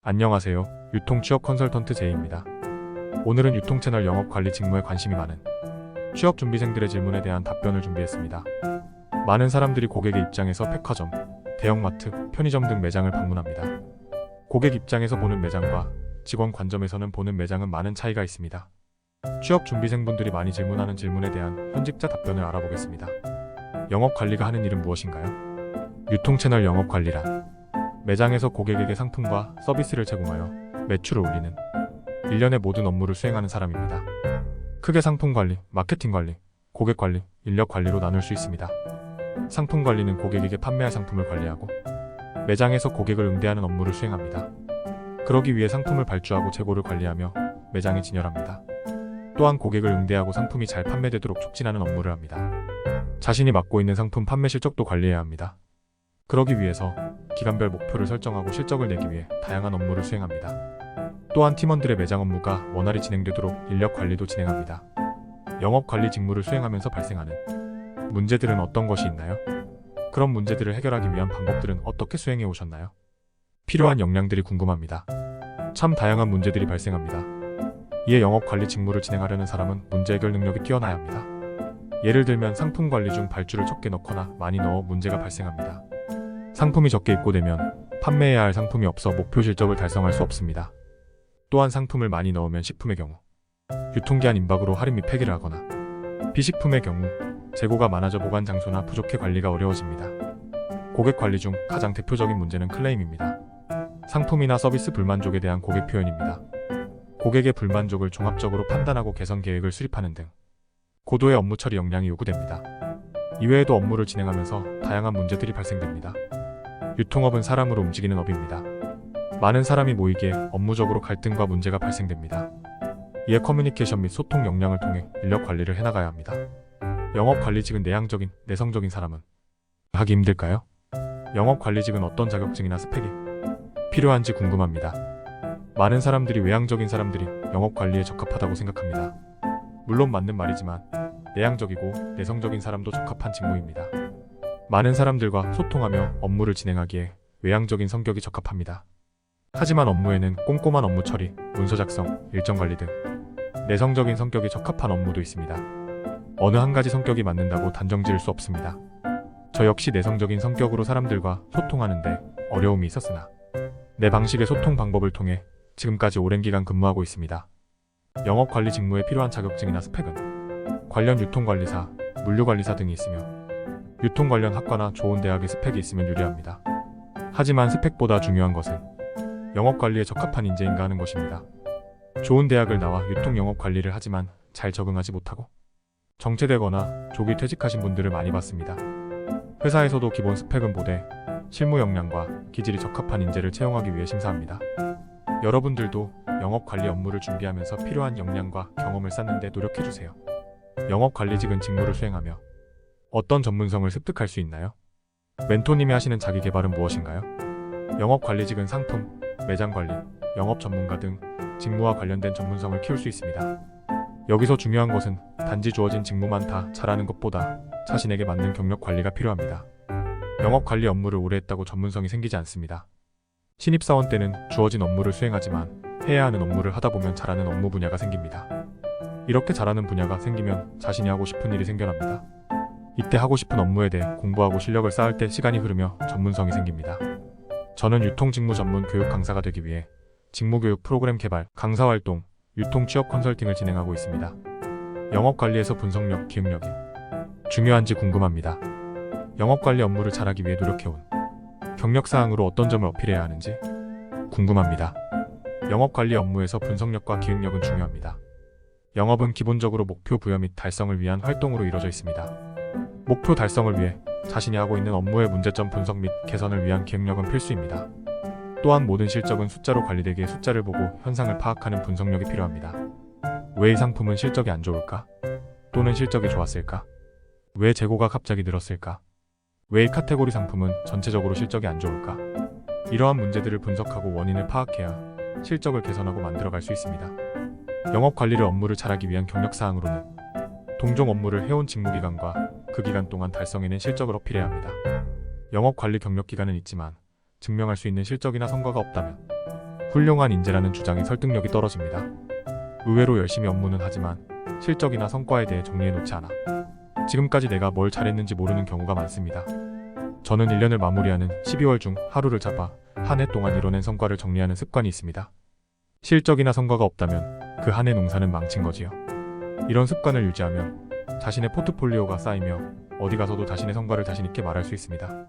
안녕하세요. 유통취업 컨설턴트 제이입니다. 오늘은 유통채널 영업관리 직무에 관심이 많은 취업준비생들의 질문에 대한 답변을 준비했습니다. 많은 사람들이 고객의 입장에서 백화점, 대형마트, 편의점 등 매장을 방문합니다. 고객 입장에서 보는 매장과 직원 관점에서는 보는 매장은 많은 차이가 있습니다. 취업준비생분들이 많이 질문하는 질문에 대한 현직자 답변을 알아보겠습니다. 영업관리가 하는 일은 무엇인가요? 유통채널 영업관리란 매장에서 고객에게 상품과 서비스를 제공하여 매출을 올리는 일련의 모든 업무를 수행하는 사람입니다. 크게 상품관리, 마케팅관리, 고객관리, 인력관리로 나눌 수 있습니다. 상품관리는 고객에게 판매할 상품을 관리하고 매장에서 고객을 응대하는 업무를 수행합니다. 그러기 위해 상품을 발주하고 재고를 관리하며 매장에 진열합니다. 또한 고객을 응대하고 상품이 잘 판매되도록 촉진하는 업무를 합니다. 자신이 맡고 있는 상품 판매 실적도 관리해야 합니다. 그러기 위해서 기간별 목표를 설정하고 실적을 내기 위해 다양한 업무를 수행합니다. 또한 팀원들의 매장 업무가 원활히 진행되도록 인력 관리도 진행합니다. 영업관리 직무를 수행하면서 발생하는 문제들은 어떤 것이 있나요? 그런 문제들을 해결하기 위한 방법들은 어떻게 수행해 오셨나요? 필요한 역량들이 궁금합니다. 참 다양한 문제들이 발생합니다. 이에 영업관리 직무를 진행하려는 사람은 문제 해결 능력이 뛰어나야 합니다. 예를 들면 상품 관리 중 발주를 적게 넣거나 많이 넣어 문제가 발생합니다. 상품이 적게 입고되면 판매해야 할 상품이 없어 목표 실적을 달성할 수 없습니다. 또한 상품을 많이 넣으면 식품의 경우 유통기한 임박으로 할인 및 폐기를 하거나 비식품의 경우 재고가 많아져 보관 장소나 부족해 관리가 어려워집니다. 고객 관리 중 가장 대표적인 문제는 클레임입니다. 상품이나 서비스 불만족에 대한 고객 표현입니다. 고객의 불만족을 종합적으로 판단하고 개선 계획을 수립하는 등 고도의 업무 처리 역량이 요구됩니다. 이외에도 업무를 진행하면서 다양한 문제들이 발생됩니다. 유통업은 사람으로 움직이는 업입니다. 많은 사람이 모이기에 업무적으로 갈등과 문제가 발생됩니다. 이에 커뮤니케이션 및 소통 역량을 통해 인력 관리를 해나가야 합니다. 영업관리직은 내향적인, 내성적인 사람은 하기 힘들까요? 영업관리직은 어떤 자격증이나 스펙이 필요한지 궁금합니다. 많은 사람들이 외향적인 사람들이 영업관리에 적합하다고 생각합니다. 물론 맞는 말이지만 내향적이고 내성적인 사람도 적합한 직무입니다. 많은 사람들과 소통하며 업무를 진행하기에 외향적인 성격이 적합합니다. 하지만 업무에는 꼼꼼한 업무 처리, 문서 작성, 일정 관리 등 내성적인 성격이 적합한 업무도 있습니다. 어느 한 가지 성격이 맞는다고 단정 지을 수 없습니다. 저 역시 내성적인 성격으로 사람들과 소통하는데 어려움이 있었으나 내 방식의 소통 방법을 통해 지금까지 오랜 기간 근무하고 있습니다. 영업관리 직무에 필요한 자격증이나 스펙은 관련 유통관리사, 물류관리사 등이 있으며 유통 관련 학과나 좋은 대학의 스펙이 있으면 유리합니다. 하지만 스펙보다 중요한 것은 영업관리에 적합한 인재인가 하는 것입니다. 좋은 대학을 나와 유통 영업관리를 하지만 잘 적응하지 못하고 정체되거나 조기 퇴직하신 분들을 많이 봤습니다. 회사에서도 기본 스펙은 보되 실무 역량과 기질이 적합한 인재를 채용하기 위해 심사합니다. 여러분들도 영업관리 업무를 준비하면서 필요한 역량과 경험을 쌓는 데 노력해주세요. 영업관리직은 직무를 수행하며 어떤 전문성을 습득할 수 있나요? 멘토님이 하시는 자기 개발은 무엇인가요? 영업관리직은 상품, 매장관리, 영업 전문가 등 직무와 관련된 전문성을 키울 수 있습니다. 여기서 중요한 것은 단지 주어진 직무만 다 잘하는 것보다 자신에게 맞는 경력 관리가 필요합니다. 영업관리 업무를 오래 했다고 전문성이 생기지 않습니다. 신입사원 때는 주어진 업무를 수행하지만 해야 하는 업무를 하다 보면 잘하는 업무 분야가 생깁니다. 이렇게 잘하는 분야가 생기면 자신이 하고 싶은 일이 생겨납니다. 이때 하고 싶은 업무에 대해 공부하고 실력을 쌓을 때 시간이 흐르며 전문성이 생깁니다. 저는 유통직무 전문 교육 강사가 되기 위해 직무교육 프로그램 개발, 강사활동, 유통취업 컨설팅을 진행하고 있습니다. 영업관리에서 분석력, 기억력이 중요한지 궁금합니다. 영업관리 업무를 잘하기 위해 노력해온 경력사항으로 어떤 점을 어필해야 하는지 궁금합니다. 영업관리 업무에서 분석력과 기억력은 중요합니다. 영업은 기본적으로 목표 부여 및 달성을 위한 활동으로 이루어져 있습니다. 목표 달성을 위해 자신이 하고 있는 업무의 문제점 분석 및 개선을 위한 기억력은 필수입니다. 또한 모든 실적은 숫자로 관리되기에 숫자를 보고 현상을 파악하는 분석력이 필요합니다. 왜 이 상품은 실적이 안 좋을까? 또는 실적이 좋았을까? 왜 재고가 갑자기 늘었을까? 왜 이 카테고리 상품은 전체적으로 실적이 안 좋을까? 이러한 문제들을 분석하고 원인을 파악해야 실적을 개선하고 만들어갈 수 있습니다. 영업관리를 업무를 잘하기 위한 경력사항으로는 동종 업무를 해온 직무기간과 그 기간 동안 달성해낸 실적을 어필해야 합니다. 영업관리 경력기간은 있지만 증명할 수 있는 실적이나 성과가 없다면 훌륭한 인재라는 주장에 설득력이 떨어집니다. 의외로 열심히 업무는 하지만 실적이나 성과에 대해 정리해 놓지 않아 지금까지 내가 뭘 잘했는지 모르는 경우가 많습니다. 저는 1년을 마무리하는 12월 중 하루를 잡아 한 해 동안 이뤄낸 성과를 정리하는 습관이 있습니다. 실적이나 성과가 없다면 그 한 해 농사는 망친 거지요. 이런 습관을 유지하면 자신의 포트폴리오가 쌓이며 어디 가서도 자신의 성과를 자신 있게 말할 수 있습니다.